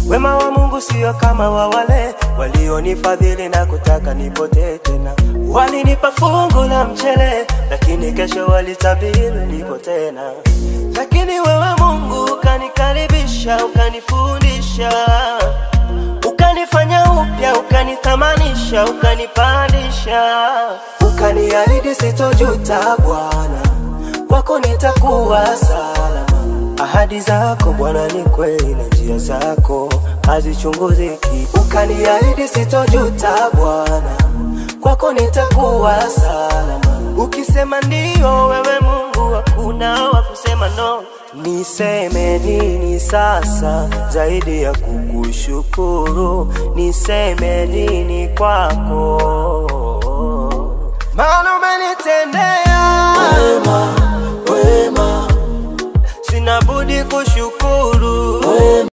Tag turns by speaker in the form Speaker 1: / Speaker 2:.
Speaker 1: Wema wa Mungu sio kama wa wale walionifadhili na kutaka nipotee tena. Walinipa fungu la mchele, lakini kesho walitabiri nipo tena. Lakini wewe Mungu ukanikaribisha, ukanifundisha, ukanifanya upya, ukanithamanisha, ukanipandisha. Ukaniahidi sitojuta Bwana, kwako nitakuwa salama. Ahadi zako Bwana ni kweli na njia zako hazichunguziki. Ukaniahidi sitojuta Bwana, kwako nitakuwa salama. Ukisema ndio wewe Mungu, hakuna wa kusema no. Niseme nini sasa zaidi ya kukushukuru? Niseme nini kwako? Maana umenitendea wema, sina budi kushukuru.